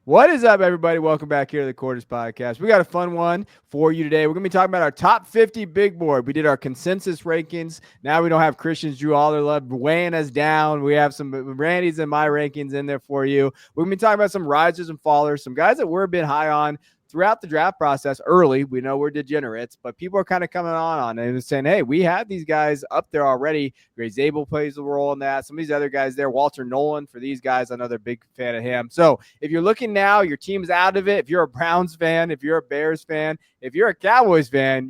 What is up, everybody? Welcome back here to the Quarters Podcast. We got a fun one for you today. We're going to be talking about our top 50 big board. We did our consensus rankings. Now we don't have Christian's Drew Alderlove weighing us down. We have some Randy's and my rankings in there for you. We're going to be talking about some risers and fallers, some guys that we're a bit high on throughout the draft process early. We know we're degenerates, but people are kind of coming on and saying, hey, we have these guys up there already. Gray Zabel plays a role in that. Some of these other guys there, Walter Nolan, for these guys, another big fan of him. So if you're looking now, your team's out of it. If you're a Browns fan, if you're a Bears fan, if you're a Cowboys fan,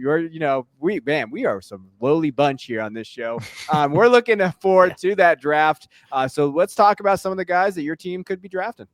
we are some lowly bunch here on this show. We're looking forward to that draft. So let's talk about some of the guys that your team could be drafting.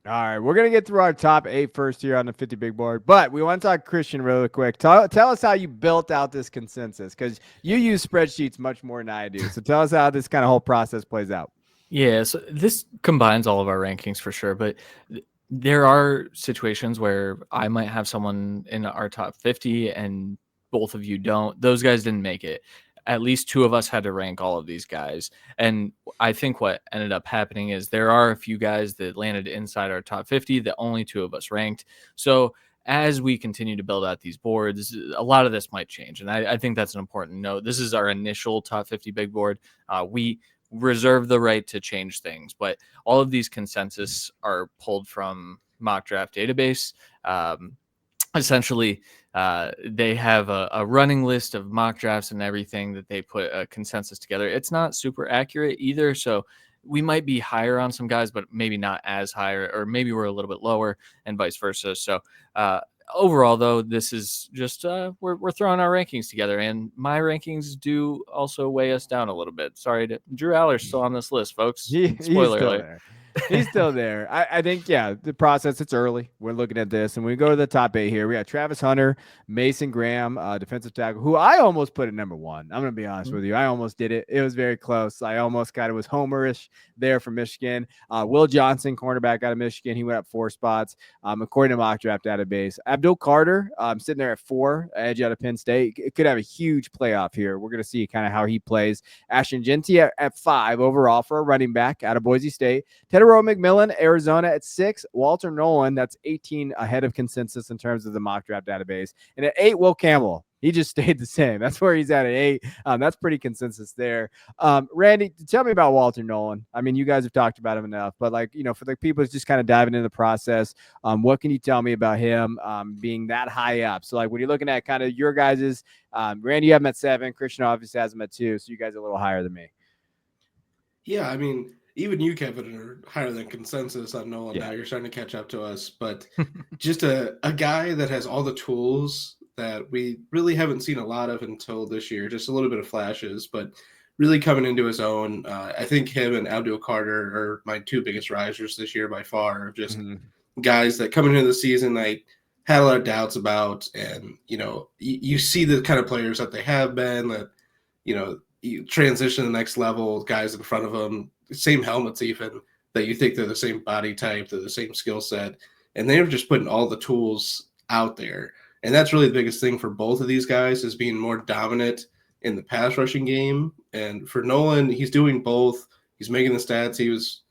All right, we're going to get through our top 8 first here on the 50 big board, but we want to talk Christian really quick. Tell us how you built out this consensus, because you use spreadsheets much more than I do. So tell us how this kind of whole process plays out. Yeah, so this combines all of our rankings for sure, but there are situations where I might have someone in our top 50 and both of you don't. Those guys didn't make it. At least two of us had to rank all of these guys. And I think what ended up happening is there are a few guys that landed inside our top 50 that only two of us ranked. So as we continue to build out these boards, a lot of this might change. And I think that's an important note. This is our initial top 50 big board. We reserve the right to change things, but all of these consensus are pulled from mock draft database. Essentially, they have a running list of mock drafts and everything that they put a consensus together. It's not super accurate either, so we might be higher on some guys, but maybe not as high, or maybe we're a little bit lower, and vice versa. So overall, though, this is just we're throwing our rankings together, and my rankings do also weigh us down a little bit. Sorry, Drew Aller's still on this list, folks. He's Spoiler still alert. there. He's still there. I think, the process, it's early. We're looking at this, and we go to the top 8 here. We got Travis Hunter, Mason Graham, defensive tackle, who I almost put at number 1. I'm going to be honest with you. I almost did it. It was very close. I almost kind of was homerish there for Michigan. Will Johnson, cornerback out of Michigan. He went up 4 spots, according to mock draft database. Abdul Carter, sitting there at 4, edge out of Penn State. It could have a huge playoff here. We're going to see kind of how he plays. Ashton Genty at 5 overall for a running back out of Boise State. Tedero McMillan, Arizona at 6. Walter Nolan, that's 18 ahead of consensus in terms of the mock draft database. And at 8, Will Campbell. He just stayed the same. That's where he's at 8. That's pretty consensus there. Randy, tell me about Walter Nolan. I mean, you guys have talked about him enough, but for the people who's just kind of diving into the process, what can you tell me about him being that high up? So when you're looking at kind of your guys's, Randy, you have him at 7. Christian obviously has him at 2. So you guys are a little higher than me. Yeah, I mean, even you, Kevin, are higher than consensus on Nolan. Now you're starting to catch up to us, but just a guy that has all the tools that we really haven't seen a lot of until this year. Just a little bit of flashes, but really coming into his own. I think him and Abdul Carter are my 2 biggest risers this year by far. Just guys that coming into the season, I had a lot of doubts about, and you see the kind of players that they have been. That you transition to the next level, guys in front of them. Same helmets even, that you think they're the same body type, they're the same skill set, and they're just putting all the tools out there. And that's really the biggest thing for both of these guys, is being more dominant in the pass rushing game. And for Nolan, he's doing both. He's making the stats. He was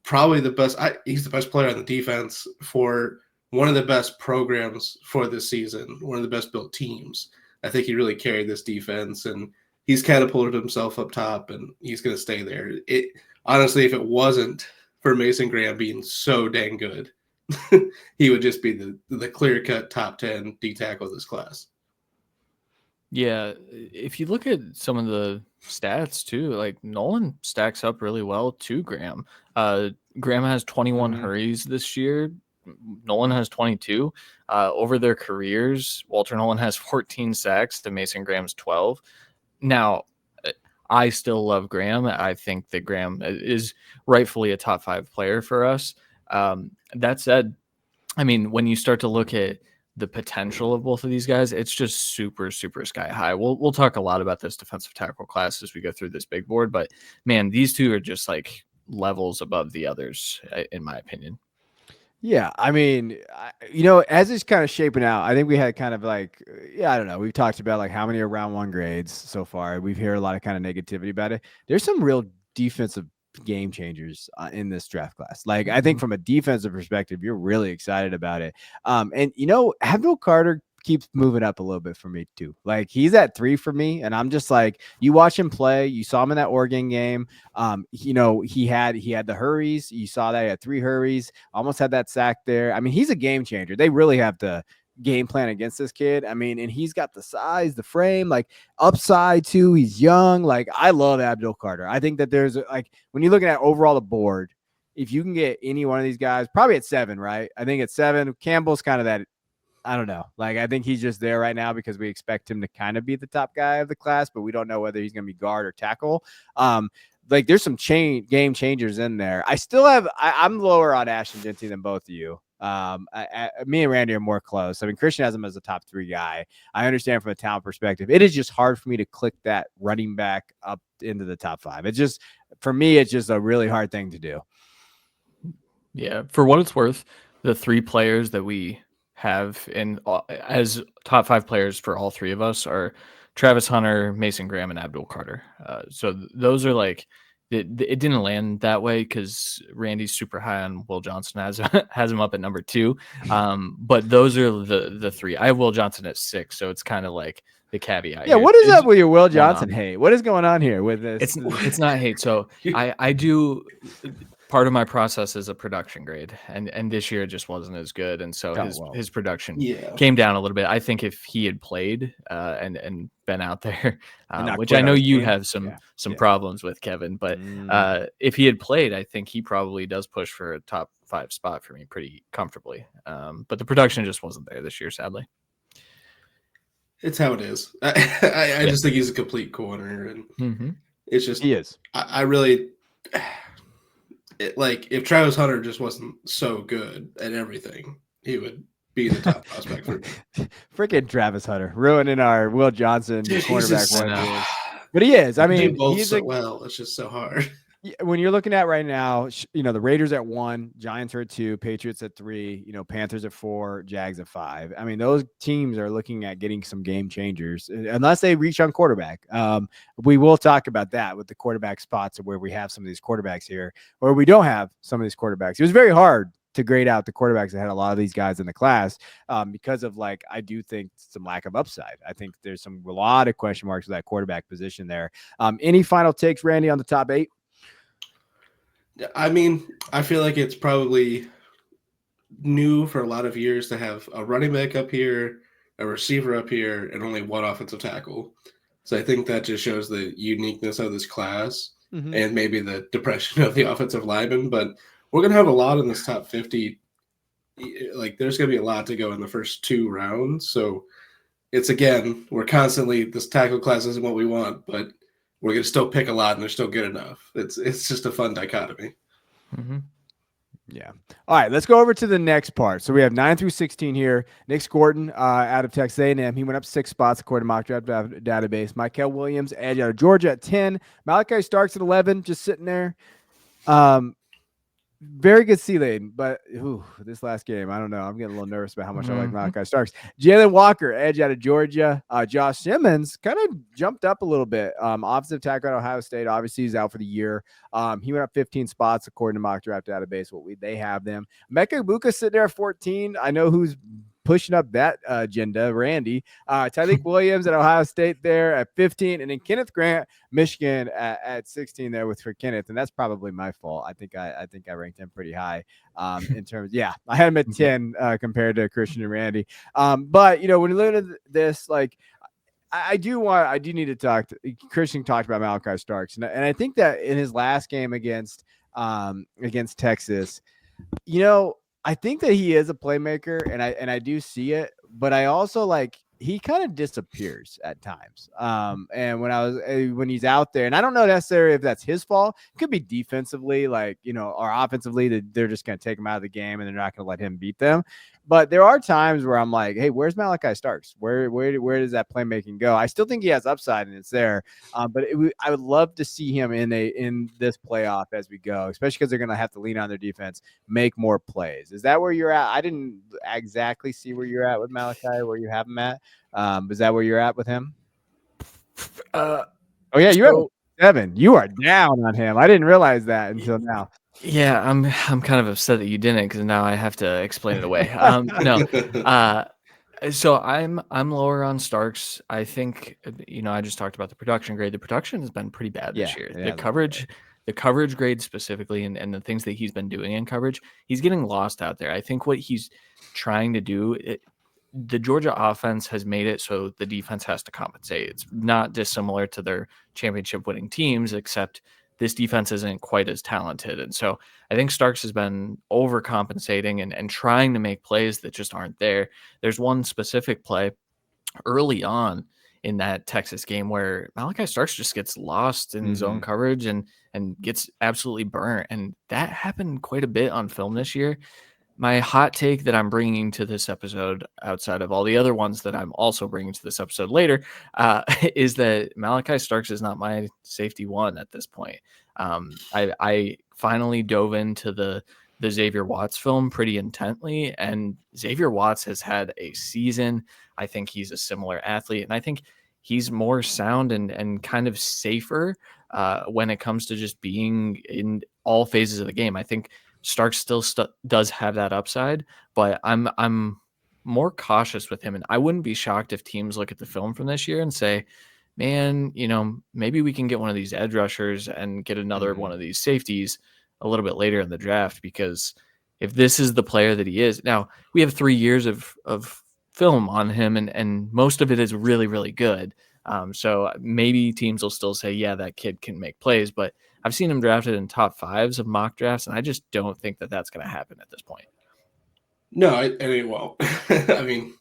probably the best. He's the best player on the defense for one of the best programs for this season, one of the best built teams. I think he really carried this defense, and he's catapulted himself up top, and he's going to stay there. Honestly, if it wasn't for Mason Graham being so dang good, he would just be the clear-cut top 10 D tackle of this class. Yeah, if you look at some of the stats too, like Nolan stacks up really well to Graham. Graham has 21 hurries this year. Nolan has 22. Over their careers, Walter Nolan has 14 sacks to Mason Graham's 12. Now, I still love Graham. I think that Graham is rightfully a top 5 player for us. That said, I mean, when you start to look at the potential of both of these guys, it's just super, super sky high. We'll talk a lot about this defensive tackle class as we go through this big board, but man, these two are just like levels above the others, in my opinion. Yeah, I mean, as it's kind of shaping out, I think we had kind of like, I don't know. We've talked about like how many are round one grades so far. We've heard a lot of kind of negativity about it. There's some real defensive game changers in this draft class. Like, I think from a defensive perspective, you're really excited about it. And Abdul Carter keeps moving up a little bit for me too. Like, he's at 3 for me, and I'm just like, you watch him play. You saw him in that Oregon game. He had the hurries. You saw that he had 3 hurries. Almost had that sack there. I mean, he's a game changer. They really have to game plan against this kid. I mean, and he's got the size, the frame, like upside too. He's young. Like, I love Abdul Carter. I think that there's like, when you're looking at overall the board, if you can get any one of these guys, probably at 7, right? I think at 7, Campbell's kind of that. I don't know. Like, I think he's just there right now because we expect him to kind of be the top guy of the class, but we don't know whether he's going to be guard or tackle. Like, there's some game changers in there. I still have, I'm lower on Ashton Genty than both of you. Me and Randy are more close. I mean, Christian has him as a top 3 guy. I understand from a talent perspective. It is just hard for me to click that running back up into the top 5. It's just, for me, it's just a really hard thing to do. Yeah. For what it's worth, the 3 players that we have in as top 5 players for all 3 of us are Travis Hunter, Mason Graham, and Abdul Carter. So those are like, it didn't land that way because Randy's super high on Will Johnson, has him up at number 2. But those are the 3. I have Will Johnson at 6, so it's kind of like the caveat. Yeah, what is up with your Will Johnson hate? What is going on here with this? It's not hate. So I do. Part of my process is a production grade, and this year it just wasn't as good, and so his production came down a little bit. I think if he had played and been out there, which I know you have some problems with, Kevin, but if he had played, I think he probably does push for a top 5 spot for me pretty comfortably. But the production just wasn't there this year, sadly. It's how it is. I just think he's a complete corner, and it's just he is. I really. Like, if Travis Hunter just wasn't so good at everything, he would be the top prospect for me. Freaking Travis Hunter ruining our Will Johnson cornerback. But he is. I mean, he's well. It's just so hard. When you're looking at right now, the Raiders at 1, Giants are at 2, Patriots at 3, Panthers at 4, Jags at 5. I mean, those teams are looking at getting some game changers unless they reach on quarterback. We will talk about that with the quarterback spots where we have some of these quarterbacks here, or we don't have some of these quarterbacks. It was very hard to grade out the quarterbacks that had a lot of these guys in the class because of, like, I do think some lack of upside. I think there's a lot of question marks with that quarterback position there. Any final takes, Randy, on the top 8? I mean, I feel like it's probably new for a lot of years to have a running back up here, a receiver up here, and only 1 offensive tackle. So I think that just shows the uniqueness of this class and maybe the depression of the offensive lineman. But we're going to have a lot in this top 50. Like, there's going to be a lot to go in the first 2 rounds. So it's, again, we're constantly, this tackle class isn't what we want, but we're going to still pick a lot, and they're still good enough. It's just a fun dichotomy. Yeah. All right, let's go over to the next part. So we have 9 through 16 here. Nick Scorton out of Texas A&M. He went up 6 spots according to Mock Draft Database. Michael Williams, edge out of Georgia at 10. Malachi Starks at 11, just sitting there. Very good C-lane, but this last game, I don't know. I'm getting a little nervous about how much I like Malachi Starks. Jalen Walker, edge out of Georgia. Josh Simmons kind of jumped up a little bit. Offensive tackle at Ohio State. Obviously, he's out for the year. He went up 15 spots according to Mock Draft Database. They have them. Mecca Ibuka sitting there at 14. I know who's pushing up that agenda, Randy. Tyreek Williams at Ohio State there at 15, and then Kenneth Grant, Michigan at 16 there for Kenneth, and that's probably my fault. I think I ranked him pretty high in terms. Yeah, I had him at 10 compared to Christian and Randy. But when you look at this, like, I do need to talk. Christian talked about Malachi Starks, and I think that in his last game against Texas, I think that he is a playmaker, and I do see it, but I also, like, he kind of disappears at times. And when he's out there, and I don't know necessarily if that's his fault. It could be defensively, like, or offensively, that they're just going to take him out of the game and they're not going to let him beat them. But there are times where I'm like, hey, where's Malachi Starks? Where does that playmaking go? I still think he has upside and it's there. But I would love to see him in this playoff as we go, especially because they're going to have to lean on their defense, make more plays. Is that where you're at? I didn't exactly see where you're at with Malachi, where you have him at. Is that where you're at with him? Oh yeah, you have 7. You are down on him. I didn't realize that until now. Yeah, I'm kind of upset that you didn't, because now I have to explain it away. No, so I'm lower on Starks. I think I just talked about the production grade. The production has been pretty bad this year. The coverage grade specifically, and the things that he's been doing in coverage, he's getting lost out there. I think what he's trying to do, the Georgia offense has made it so the defense has to compensate. It's not dissimilar to their championship winning teams, except this defense isn't quite as talented. And so I think Starks has been overcompensating and trying to make plays that just aren't there. There's one specific play early on in that Texas game where Malachi Starks just gets lost in zone coverage and gets absolutely burnt. And that happened quite a bit on film this year. My hot take that I'm bringing to this episode, outside of all the other ones that I'm also bringing to this episode later, is that Malachi Starks is not my safety one at this point. I finally dove into the Xavier Watts film pretty intently, and Xavier Watts has had a season. I think he's a similar athlete, and I think he's more sound and kind of safer when it comes to just being in all phases of the game. I think Starks still does have that upside, but I'm more cautious with him. And I wouldn't be shocked if teams look at the film from this year and say, man, maybe we can get one of these edge rushers and get another one of these safeties a little bit later in the draft, because if this is the player that he is, now we have 3 years of film on him, and most of it is really, really good. So maybe teams will still say, yeah, that kid can make plays, but I've seen him drafted in top 5s of mock drafts, and I just don't think that that's going to happen at this point. No, it won't. I mean,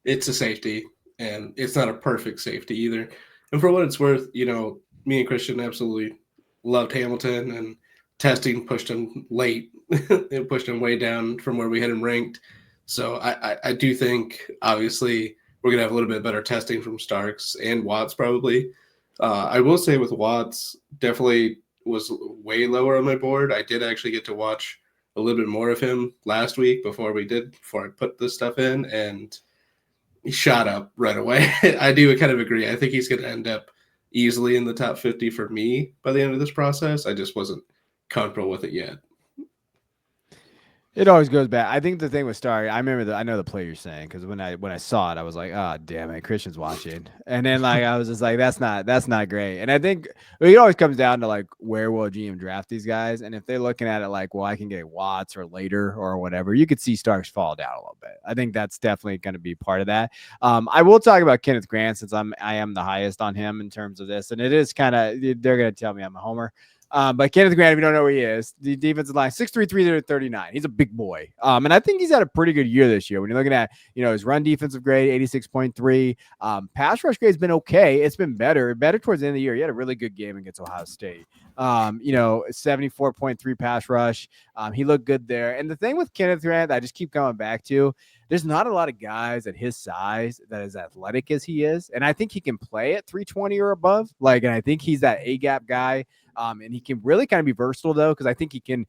it's a safety, and it's not a perfect safety either. And for what it's worth, me and Christian absolutely loved Hamilton, and testing pushed him late. It pushed him way down from where we had him ranked. So I do think, obviously, we're going to have a little bit better testing from Starks and Watts probably. I will say with Watts, definitely was way lower on my board. I did actually get to watch a little bit more of him last week before I put this stuff in, and he shot up right away. I do kind of agree. I think he's going to end up easily in the top 50 for me by the end of this process. I just wasn't comfortable with it yet. It always goes back. I think the thing with Stark, I know the play you're saying, because when I saw it, I was like, oh damn it, Christian's watching, and then I was just like, that's not great. And I think it always comes down to like, where will a GM draft these guys, and if they're looking at it like, well, I can get Watts or later or whatever, you could see Starks fall down a little bit. I think that's definitely going to be part of that. I will talk about Kenneth Grant, since I am the highest on him in terms of this, and it is kind of, they're going to tell me I'm a homer. But Kenneth Grant, if you don't know where he is, the defensive line, 6'3", 339. He's a big boy. And I think he's had a pretty good year this year. When you're looking at, his run defensive grade, 86.3. Pass rush grade's been okay. It's been better towards the end of the year. He had a really good game against Ohio State. 74.3 pass rush. He looked good there. And the thing with Kenneth Grant that I just keep coming back to, there's not a lot of guys at his size that is athletic as he is. And I think he can play at 320 or above. And I think he's that A-gap guy. And he can really kind of be versatile, though, because I think he can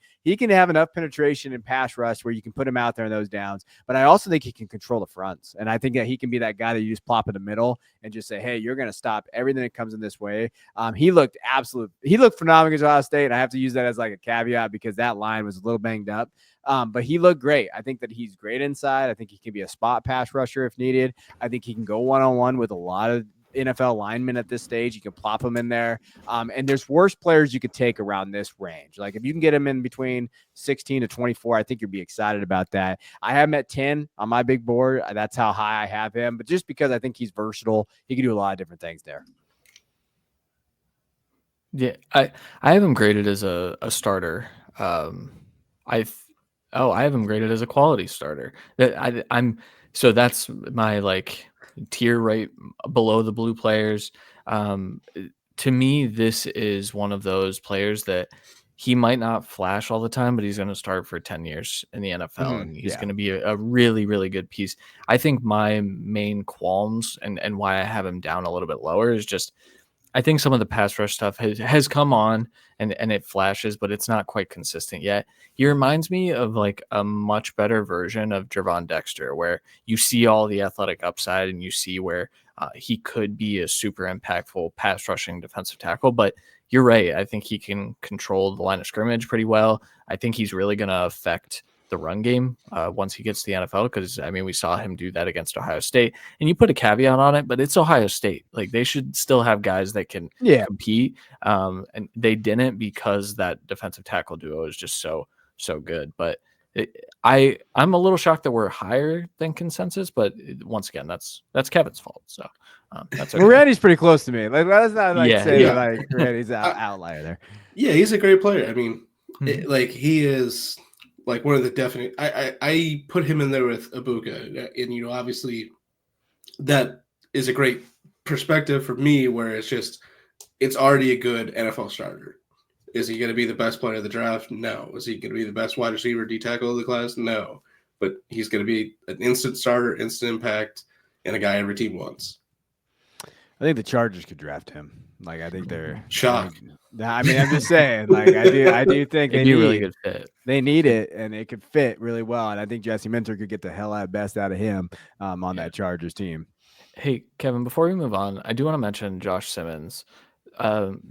have enough penetration and pass rush where you can put him out there in those downs. But I also think he can control the fronts. And I think that he can be that guy that you just plop in the middle and just say, hey, you're going to stop everything that comes in this way. He looked phenomenal against Ohio State. And I have to use that as like a caveat because that line was a little banged up. But he looked great. I think that he's great inside. I think he can be a spot pass rusher if needed. I think he can go one-on-one with a lot of NFL linemen at this stage. You can plop them in there. And there's worse players you could take around this range. Like if you can get him in between 16 to 24, I think you'd be excited about that. I have him at 10 on my big board. That's how high I have him. But just because I think he's versatile, he can do a lot of different things there. Yeah, I have him graded as a starter. I have him graded as a quality starter. So that's my tier right below the blue players. To me, this is one of those players that he might not flash all the time, but he's going to start for 10 years in the NFL, and he's going to be a really, really good piece. I think my main qualms and why I have him down a little bit lower is just I think some of the pass rush stuff has come on and it flashes, but it's not quite consistent yet. He reminds me of like a much better version of Javon Dexter, where you see all the athletic upside and you see where he could be a super impactful pass rushing defensive tackle. But you're right. I think he can control the line of scrimmage pretty well. I think he's really going to affect the run game once he gets to the NFL, because I mean we saw him do that against Ohio State, and you put a caveat on it, but it's Ohio State. Like they should still have guys that can compete, and they didn't because that defensive tackle duo is just so good. But I'm a little shocked that we're higher than consensus, but once again that's Kevin's fault. So that's okay. Well, Randy's pretty close to me. Like let's not say that, like Randy's an outlier there. Yeah, he's a great player. I mean, like he is. Like one of the definite, I put him in there with Ibuka, and obviously that is a great perspective for me, where it's already a good NFL starter. Is he going to be the best player of the draft? No. Is he going to be the best wide receiver D tackle of the class? No. But he's going to be an instant starter, instant impact, and a guy every team wants. I think the Chargers could draft him. Like I think they're shocked. I mean, I'm just saying. Like I do think they need a really good fit. They need it, and it could fit really well. And I think Jesse Minter could get the hell out best out of him on that Chargers team. Hey, Kevin, before we move on, I do want to mention Josh Simmons.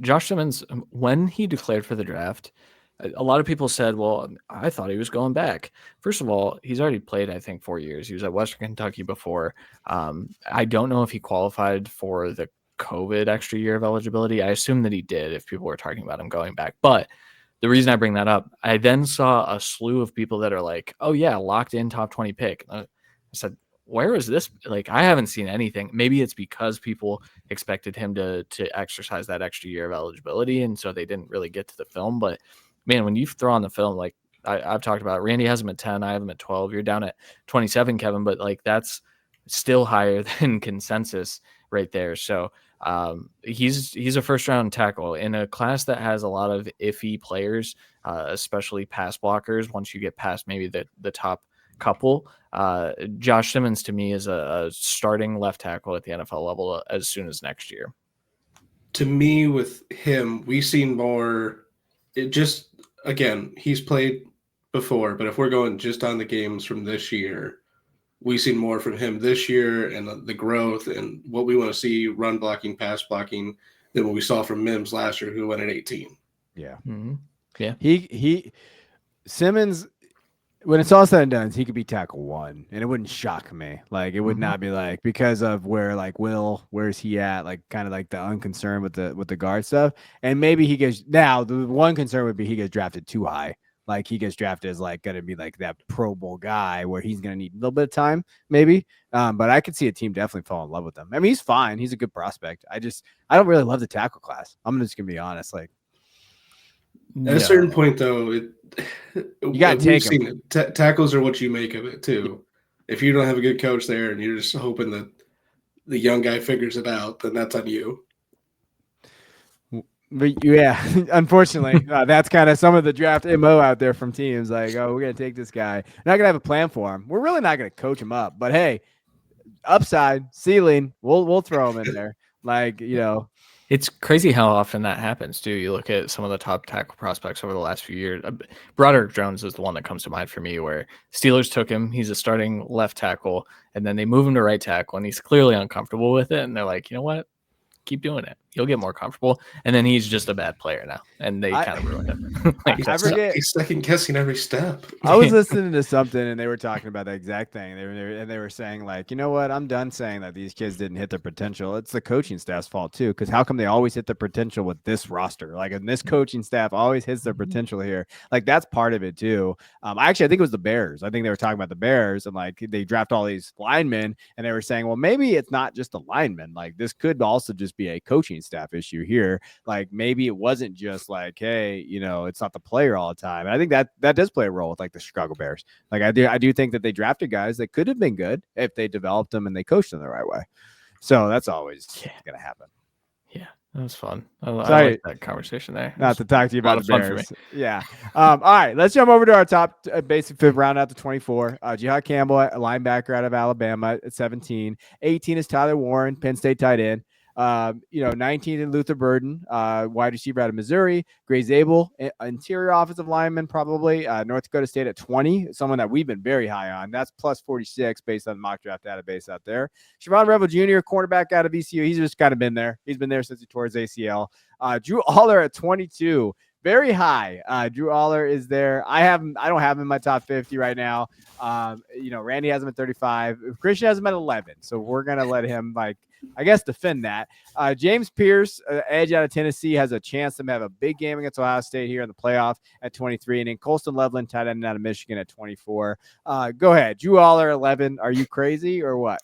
Josh Simmons, when he declared for the draft, a lot of people said, well, I thought he was going back. First of all, he's already played, I think, 4 years. He was at Western Kentucky before. I don't know if he qualified for the COVID extra year of eligibility. I assume that he did if people were talking about him going back. But the reason I bring that up, I then saw a slew of people that are like, oh, yeah, locked in top 20 pick. I said, where is this? Like, I haven't seen anything. Maybe it's because people expected him to exercise that extra year of eligibility, and so they didn't really get to the film. But, man, when you throw on the film, like I've talked about, Randy has him at 10, I have him at 12. You're down at 27, Kevin, but, like, that's still higher than consensus right there. So he's a first round tackle in a class that has a lot of iffy players, especially pass blockers. Once you get past maybe the top couple, Josh Simmons to me is a starting left tackle at the NFL level as soon as next year. To me, with him, we've seen more. Again, he's played before, but if we're going just on the games from this year, we've seen more from him this year, and the growth and what we want to see run blocking, pass blocking, than what we saw from Mims last year, who went at 18. Yeah. Mm-hmm. Yeah. He Simmons, when it's all said and done, he could be tackle 1, and it wouldn't shock me. Like it would not be like, because of where like where's he at? Like kind of like the unconcern with the guard stuff. And maybe he gets, now the one concern would be he gets drafted too high. Like he gets drafted as like going to be like that Pro Bowl guy where he's going to need a little bit of time, maybe. But I could see a team definitely fall in love with him. I mean, he's fine. He's a good prospect. I don't really love the tackle class. I'm just going to be honest. Like at a certain point, though, you got to take him. Tackles are what you make of it too. If you don't have a good coach there and you're just hoping that the young guy figures it out, then that's on you. But yeah, unfortunately, that's kind of some of the draft MO out there from teams. Like, oh, we're going to take this guy. We're not going to have a plan for him. We're really not going to coach him up. But hey, upside, ceiling, we'll throw him in there. Like, It's crazy how often that happens, too. You look at some of the top tackle prospects over the last few years. Broderick Jones is the one that comes to mind for me, where Steelers took him. He's a starting left tackle, and then they move him to right tackle, and he's clearly uncomfortable with it. And they're like, you know what? Keep doing it. You'll get more comfortable. And then he's just a bad player now, and they kind of ruined him. He's second guessing every step. I was listening to something, and they were talking about the exact thing. They were saying, like, you know what? I'm done saying that these kids didn't hit their potential. It's the coaching staff's fault too, because how come they always hit their potential with this roster? Like, and this coaching staff always hits their potential here. Like, that's part of it too. I think it was the Bears. I think they were talking about the Bears, and like they draft all these linemen, and they were saying, well, maybe it's not just the linemen. Like, this could also just be a coaching coaching staff issue here. Like maybe it wasn't just like, hey, it's not the player all the time. And I think that does play a role with like the Chicago Bears. Like I do think that they drafted guys that could have been good if they developed them and they coached them the right way. So that's always going to happen. Yeah, that was fun. I like that conversation there. Not to talk to you about the Bears. For me. Yeah. All right, let's jump over to our top basic fifth round out to 24. Jihad Campbell, a linebacker out of Alabama at 17. 18 is Tyler Warren, Penn State tight end. 19 in Luther Burden, wide receiver out of Missouri. Gray Zabel, interior offensive lineman, probably. North Dakota State at 20, someone that we've been very high on. That's plus 46 based on the mock draft database out there. Siobhan Revel Jr., cornerback out of ECU. He's just kind of been there. He's been there since he tore his ACL. Drew Aller at 22. Very high. Drew Aller is there. I don't have him in my top 50 right now. Randy has him at 35. Christian has him at 11. So we're going to let him defend that. James Pierce, edge out of Tennessee, has a chance to have a big game against Ohio State here in the playoff at 23. And then Colston Loveland, tight end out of Michigan at 24. Go ahead. Drew Aller, 11. Are you crazy or what?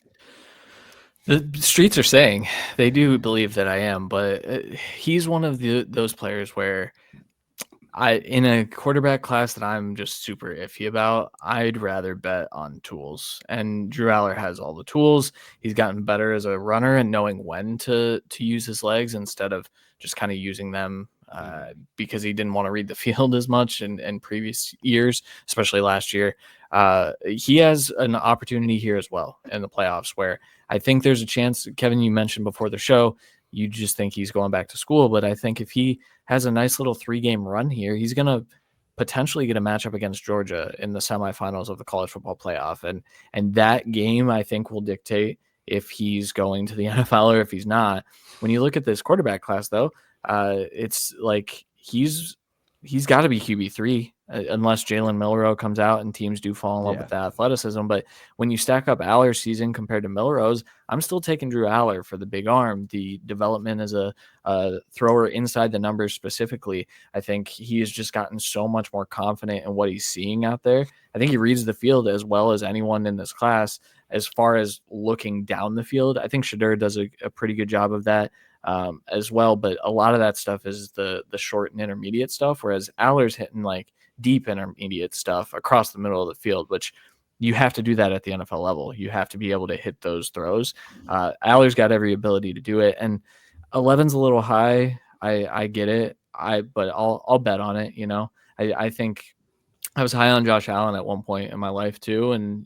The streets are saying they do believe that I am, but he's one of those players where in a quarterback class that I'm just super iffy about, I'd rather bet on tools. And Drew Aller has all the tools. He's gotten better as a runner and knowing when to use his legs instead of just kind of using them because he didn't want to read the field as much in previous years, especially last year. He has an opportunity here as well in the playoffs where I think there's a chance. Kevin, you mentioned before the show, you just think he's going back to school. But I think if he has a nice little 3-game run here, he's going to potentially get a matchup against Georgia in the semifinals of the college football playoff. And that game, I think, will dictate if he's going to the NFL or if he's not. When you look at this quarterback class, though, it's like he's got to be QB3 unless Jalen Milroe comes out and teams do fall in love with the athleticism. But when you stack up Aller's season compared to Milroe's, I'm still taking Drew Aller for the big arm, the development as a thrower inside the numbers specifically. I think he has just gotten so much more confident in what he's seeing out there. I think he reads the field as well as anyone in this class as far as looking down the field. I think Shadur does a pretty good job of that. As well, but a lot of that stuff is the short and intermediate stuff, whereas Aller's hitting like deep intermediate stuff across the middle of the field, which you have to do that at the NFL level. You have to be able to hit those throws. Aller's got every ability to do it, and 11's a little high. I get it. But I'll bet on it. I think I was high on Josh Allen at one point in my life too. And,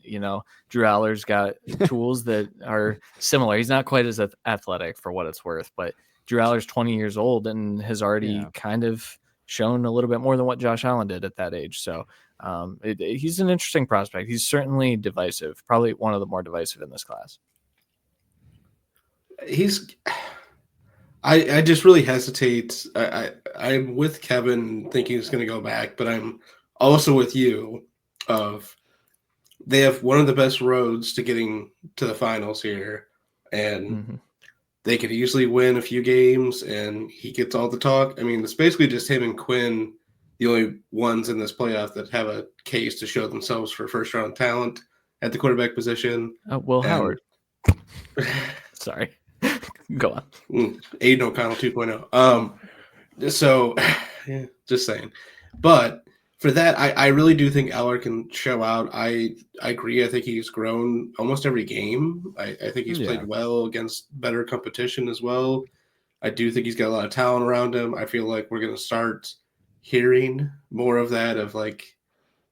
Drew Aller's got tools that are similar. He's not quite as athletic for what it's worth, but Drew Aller's 20 years old and has already kind of shown a little bit more than what Josh Allen did at that age. So he's an interesting prospect. He's certainly divisive, probably one of the more divisive in this class. I just really hesitate. I'm with Kevin thinking he's going to go back, but I'm also with you of they have one of the best roads to getting to the finals here, and they could easily win a few games, and he gets all the talk. I mean, it's basically just him and Quinn, the only ones in this playoff that have a case to show themselves for first-round talent at the quarterback position. Will Howard. Sorry. Go on. Aiden O'Connell 2.0. So, just saying. But for that, I really do think Aller can show out. I agree. I think he's grown almost every game. I think he's played well against better competition as well. I do think he's got a lot of talent around him. I feel like we're going to start hearing more of that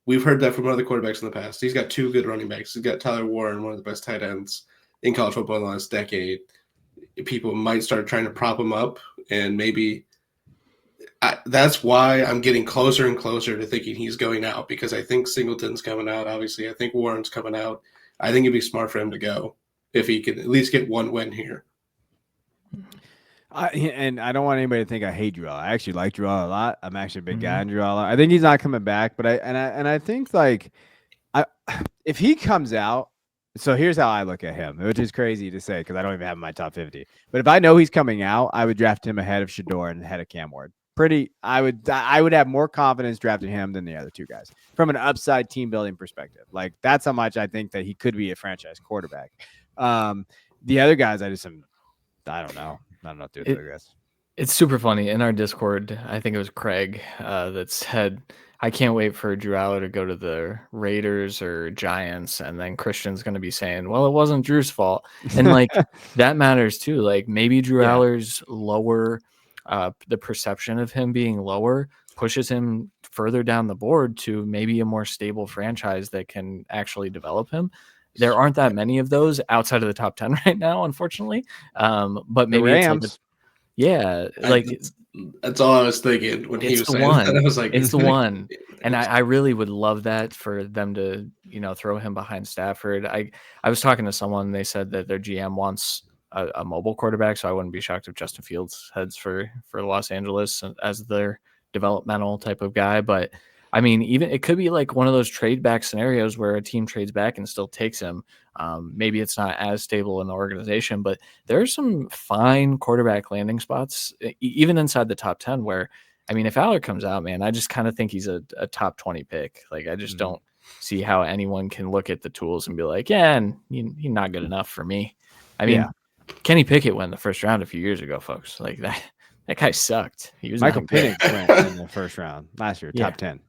we've heard that from other quarterbacks in the past. He's got 2 good running backs. He's got Tyler Warren, one of the best tight ends in college football in the last decade. People might start trying to prop him up, and maybe that's why I'm getting closer and closer to thinking he's going out, because I think Singleton's coming out. Obviously, I think Warren's coming out. I think it'd be smart for him to go if he could at least get one win here. And I don't want anybody to think I hate Drew Aller. I actually like Drew Aller a lot. I'm actually a big guy on Drew Aller. I think he's not coming back, but I think if he comes out. So here's how I look at him, which is crazy to say because I don't even have him in my top 50. But if I know he's coming out, I would draft him ahead of Shador and ahead of Cam Ward. I would have more confidence drafting him than the other 2 guys from an upside team building perspective. Like that's how much I think that he could be a franchise quarterback. The other guys, I don't know. I don't know what to do with it, I guess. It's super funny. In our Discord, I think it was Craig that said, I can't wait for Drew Aller to go to the Raiders or Giants, and then Christian's going to be saying, well, it wasn't Drew's fault. And like that matters too. Like maybe Drew Aller's lower, the perception of him being lower pushes him further down the board to maybe a more stable franchise that can actually develop him. There aren't that many of those outside of the top 10 right now, unfortunately. But maybe it's like that's all I was thinking when he was saying that. I was like, it's the one. And I really would love that for them to, throw him behind Stafford. I was talking to someone, they said that their GM wants a mobile quarterback, so I wouldn't be shocked if Justin Fields heads for Los Angeles as their developmental type of guy. But I mean, even it could be like one of those trade back scenarios where a team trades back and still takes him. Maybe it's not as stable in the organization, but there are some fine quarterback landing spots, even inside the top 10, where, I mean, if Aller comes out, man, I just kind of think he's a top 20 pick. Like, I just don't see how anyone can look at the tools and be like, yeah, and he's not good enough for me. I mean, Kenny Pickett went in the first round a few years ago, folks. Like that guy sucked. He was Michael Penix went in the first round last year, top 10.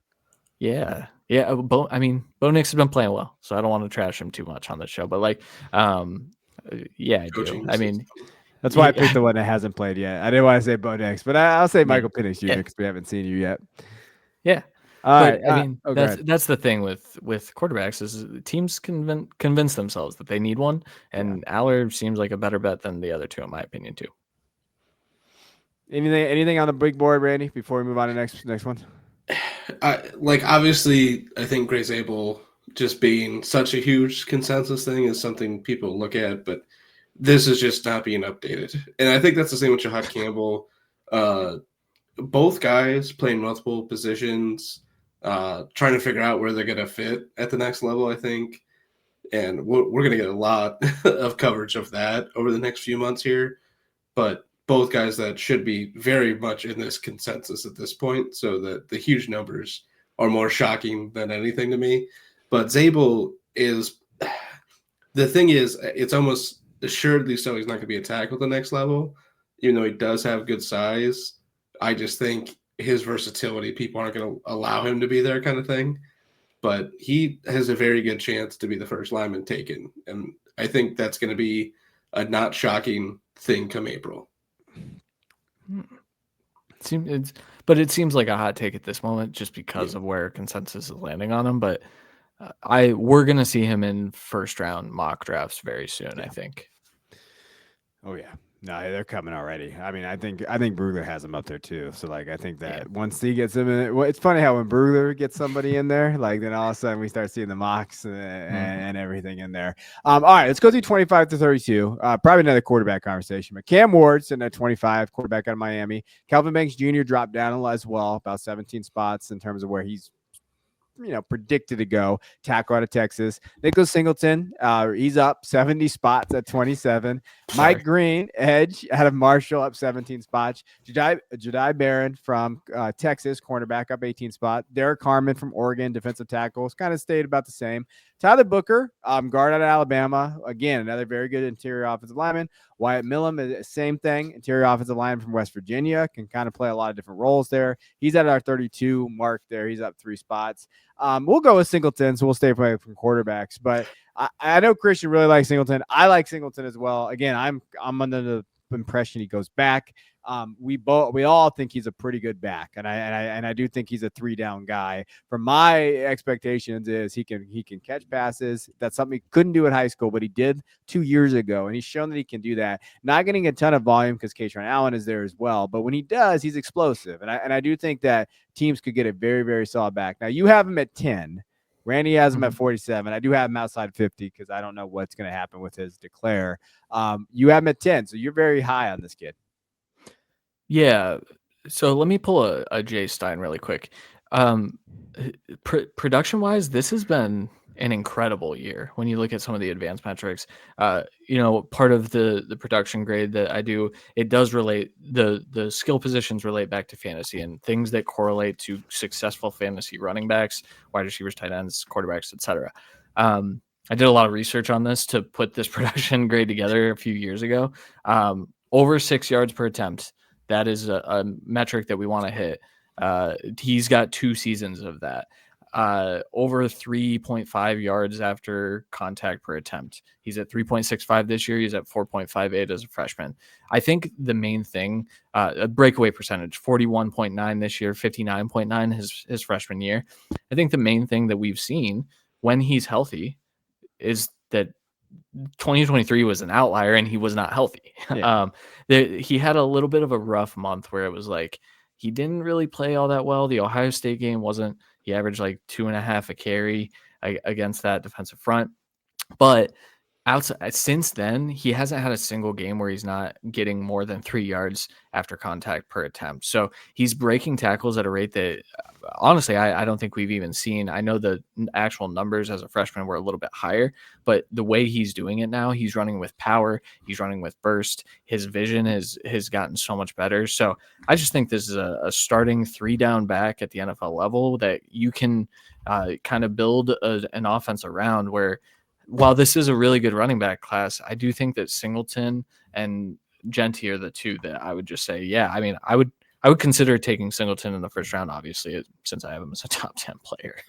Yeah. Bo Nix has been playing well, so I don't want to trash him too much on the show. But like, I do. I mean, that's why I picked the one that hasn't played yet. I didn't want to say Bo Nix, but I'll say Michael Penix Jr. because we haven't seen you yet. Yeah. All right. I mean, that's the thing with quarterbacks is teams convince themselves that they need one, and Aller seems like a better bet than the other two, in my opinion, too. Anything on the big board, Randy? Before we move on to next one. Obviously, I think Gray Zabel just being such a huge consensus thing is something people look at, but this is just not being updated. And I think that's the same with Jahad Campbell. Both guys playing multiple positions, trying to figure out where they're going to fit at the next level, I think. And we're going to get a lot of coverage of that over the next few months here. But both guys that should be very much in this consensus at this point, so that the huge numbers are more shocking than anything to me. But Zabel is – the thing is, it's almost assuredly so he's not going to be a tackle at the next level, even though he does have good size. I just think his versatility, people aren't going to allow him to be there kind of thing. But he has a very good chance to be the first lineman taken. And I think that's going to be a not shocking thing come April. It seems like a hot take at this moment just because of where consensus is landing on him. But we're going to see him in first round mock drafts very soon, I think. Oh, yeah. No, they're coming already. I mean, I think Brugler has him up there too. So like, I think that once he gets him in, it's funny how when Brugler gets somebody in there, like then all of a sudden we start seeing the mocks and everything in there. All right, let's go through 25 to 32. Probably another quarterback conversation, but Cam Ward's in at 25, quarterback out of Miami. Calvin Banks Jr. dropped down as well, about 17 spots in terms of where he's predicted to go. Tackle out of Texas. Nicholas Singleton, he's up 70 spots at 27. Mike Green, edge out of Marshall, up 17 spots. Jedi Barron from Texas, cornerback, up 18 spots. Derek Harmon from Oregon, defensive tackles, kind of stayed about the same. Tyler Booker, guard out of Alabama. Again, another very good interior offensive lineman. Wyatt Millam, same thing. Interior offensive lineman from West Virginia. Can kind of play a lot of different roles there. He's at our 32 mark there. He's up 3 spots. We'll go with Singleton, so we'll stay away from quarterbacks. But I know Christian really likes Singleton. I like Singleton as well. Again, I'm under the impression he goes back. We all think he's a pretty good back, and I do think he's a 3-down guy. From my expectations is he can catch passes. That's something he couldn't do in high school, but he did 2 years ago, and he's shown that he can do that. Not getting a ton of volume because Keyshawn Allen is there as well, but when he does, he's explosive, and I do think that teams could get a very, very solid back. Now you have him at 10. Randy has him at 47. I do have him outside 50 because I don't know what's going to happen with his declare. You have him at 10, so you're very high on this kid. Yeah. So let me pull a Jay Stein really quick. Production-wise, this has been an incredible year when you look at some of the advanced metrics. Part of the production grade that I do, it does relate, the skill positions relate back to fantasy and things that correlate to successful fantasy running backs, wide receivers, tight ends, quarterbacks, etc. I did a lot of research on this to put this production grade together a few years ago. over 6 yards per attempt. That is a metric that we want to hit. He's got 2 seasons of that. Over 3.5 yards after contact per attempt. He's at 3.65 this year. He's at 4.58 as a freshman. I think the main thing, a breakaway percentage, 41.9 this year, 59.9 his freshman year. I think the main thing that we've seen when he's healthy is that 2023 was an outlier and he was not healthy. Yeah. He had a little bit of a rough month where it was like he didn't really play all that well. The Ohio State game wasn't. He averaged like 2.5 a carry against that defensive front. But outside, since then, he hasn't had a single game where he's not getting more than 3 yards after contact per attempt. So he's breaking tackles at a rate that, honestly, I don't think we've even seen. I know the actual numbers as a freshman were a little bit higher, but the way he's doing it now, he's running with power, he's running with burst. His vision has gotten so much better. So I just think this is a starting 3-down back at the NFL level that you can kind of build an offense around, where while this is a really good running back class, I do think that Singleton and Genty are the two that I would just say, yeah, I mean, I would consider taking Singleton in the first round, obviously, since I have him as a top 10 player.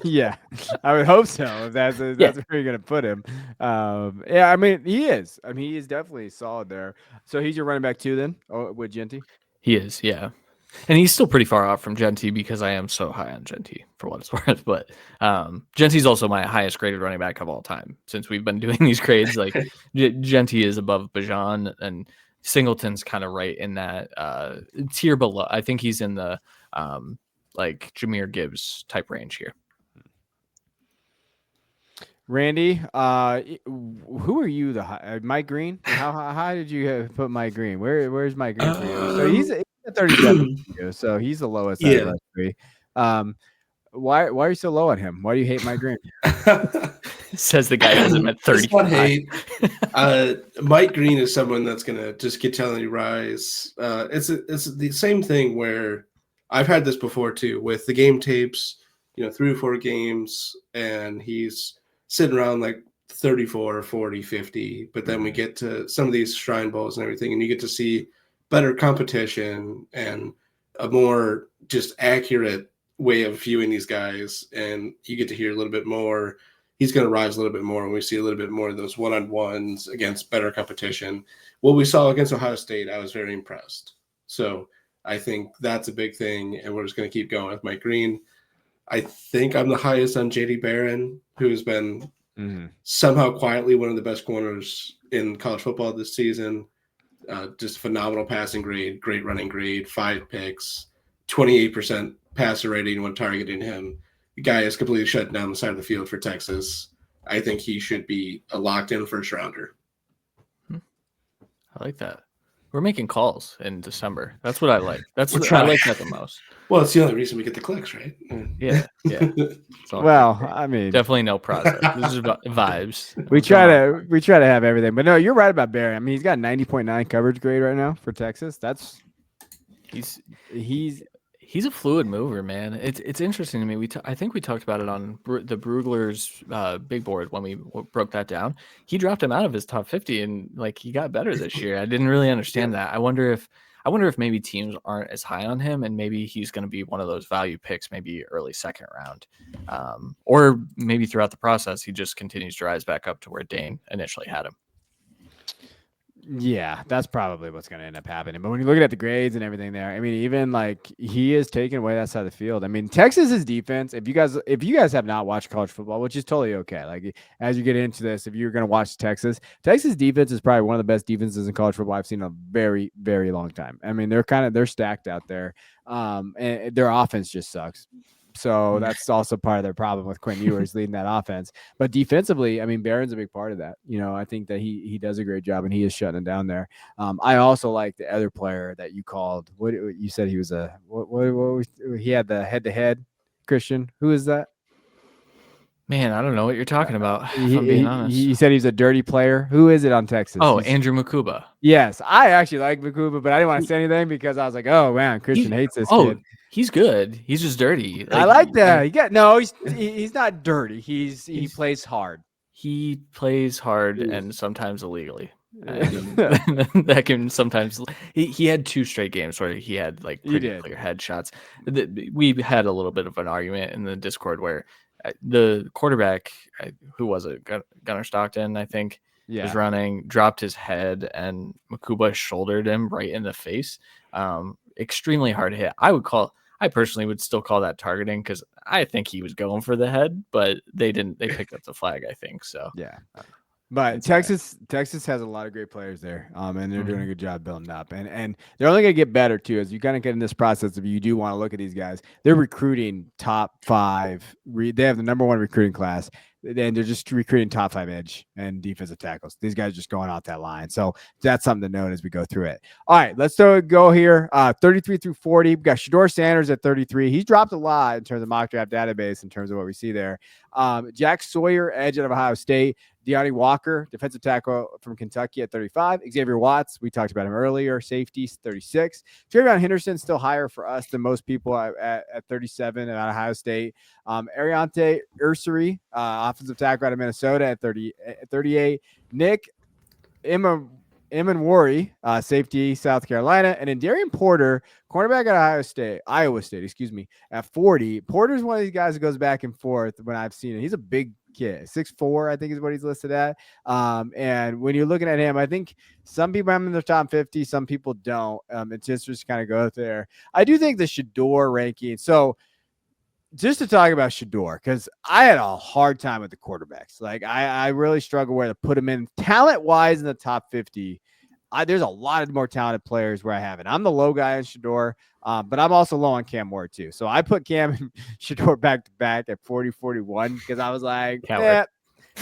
Yeah, I would hope so. If that's where you're going to put him. Yeah, I mean, he is. I mean, he is definitely solid there. So he's your running back 2 then with Genty? He is, yeah. And he's still pretty far off from Genty because I am so high on Genty for what it's worth. But Genty's also my highest graded running back of all time. Since we've been doing these grades, like Genty is above Bajan, and Singleton's kind of right in that tier below. I think he's in the like Jahmyr Gibbs type range here. Randy, who are you? Mike Green? How high did you put Mike Green? Where's Mike Green for you? So he's at 37, so he's the lowest out of us 3. Why are you so low on him? Why do you hate Mike Green? Says the guy who has him at 30. It's not hate. Mike Green is someone that's gonna just continually rise. It's the same thing where I've had this before too with the game tapes. 3 or 4 games, and he's sitting around like 34, 40, 50. But then we get to some of these Shrine Bowls and everything, and you get to see better competition and a more just accurate way of viewing these guys. And you get to hear a little bit more. He's going to rise a little bit more, and we see a little bit more of those one-on-ones against better competition. What we saw against Ohio State, I was very impressed. So I think that's a big thing, and we're just going to keep going with Mike Green. I think I'm the highest on J.D. Barron, who's been somehow quietly one of the best corners in college football this season. Just phenomenal passing grade, great running grade, 5 picks, 28% passer rating when targeting him. The guy is completely shut down the side of the field for Texas. I think he should be a locked-in first rounder. I like that. We're making calls in December. That's what I like. I like that the most. Well, it's the only reason we get the clicks, right? Yeah. Well, I mean, definitely no process. This is about vibes. We try to have everything, but no, you're right about Barry. I mean, he's got 90.9 coverage grade right now for Texas. He's a fluid mover, man. It's interesting to me. I think we talked about it on the Brugler's big board when we broke that down. He dropped him out of his top 50, and like he got better this year. I didn't really understand that. I wonder if maybe teams aren't as high on him, and maybe he's going to be one of those value picks, maybe early second round, or maybe throughout the process he just continues to rise back up to where Dane initially had him. Yeah, that's probably what's going to end up happening. But when you're looking at the grades and everything there, I mean, even like he is taking away that side of the field. I mean, Texas's defense, if you guys have not watched college football, which is totally okay. Like as you get into this, if you're going to watch Texas defense is probably one of the best defenses in college football I've seen in a very, very long time. I mean, they're stacked out there. And their offense just sucks. So that's also part of their problem with Quinn Ewers leading that offense. But defensively, I mean, Barron's a big part of that. I think that he does a great job, and he is shutting it down there. I also like the other player that you called. What you said he was he had the head-to-head. Christian, who is that? Man, I don't know what you're talking about. If I'm being honest. He said he's a dirty player. Who is it on Texas? Oh, Andrew Makuba. Yes, I actually like Makuba, but I didn't want to say anything because I was like, oh man, Christian hates this kid. He's good. He's just dirty. I like that. He's not dirty. He plays hard. He plays hard and sometimes illegally. That can sometimes. He had 2 straight games where he had like pretty clear headshots. We had a little bit of an argument in the Discord where the quarterback, who was it, Gunnar Stockton, I think, was running, dropped his head, and Makuba shouldered him right in the face. Extremely hard hit. I personally would still call that targeting because I think he was going for the head, but they didn't. They picked up the flag, I think. So yeah. But Texas has a lot of great players there, and they're doing a good job building up, and they're only going to get better too as you kind of get in this process. If you do want to look at these guys, they're recruiting top 5. They have the number 1 recruiting class, and they're just recruiting top 5 edge and defensive tackles. These guys are just going off that line, so that's something to note as we go through it. All right, let's go here. 33 through 40. We've got Shedeur Sanders at 33. He's dropped a lot in terms of mock draft database in terms of what we see there. Jack Sawyer, edge out of Ohio State. Deonte Walker, defensive tackle from Kentucky at 35. Xavier Watts, we talked about him earlier, safety, 36. Travion Henderson, still higher for us than most people at 37 at Ohio State. Ariante Ursary, offensive tackle out of Minnesota at 38. Nick Emanwari, safety, South Carolina. And then Darian Porter, cornerback at Iowa State, at 40. Porter's one of these guys that goes back and forth when I've seen it. He's a big kid, 6'4", I think is what he's listed at. And when you're looking at him, I think some people have him in the top 50, some people don't. It's just kind of go there. I do think the Shedeur ranking. So just to talk about Shedeur, because I had a hard time with the quarterbacks. Like I really struggle where to put him in talent-wise in the top 50. There's a lot of more talented players where I have it. I'm the low guy on Shedeur, but I'm also low on Cam Ward too. So I put Cam and Shedeur back to back at 40-41 because I was like,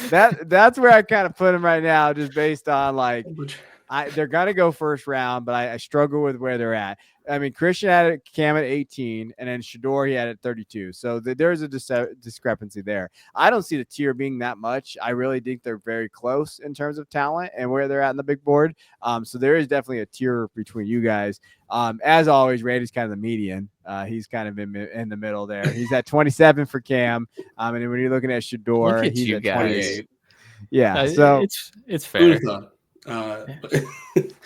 that's where I kind of put him right now, just based on like they're gonna go first round, but I struggle with where they're at. I mean, Christian had Cam at 18, and then Shedeur he had at 32. So there's a discrepancy there. I don't see the tier being that much. I really think they're very close in terms of talent and where they're at in the big board. So there is definitely a tier between you guys. As always, Randy's kind of the median. He's kind of in the middle there. He's at 27 for Cam. And then when you're looking at Shedeur, he's at 28. Yeah, so it's fair.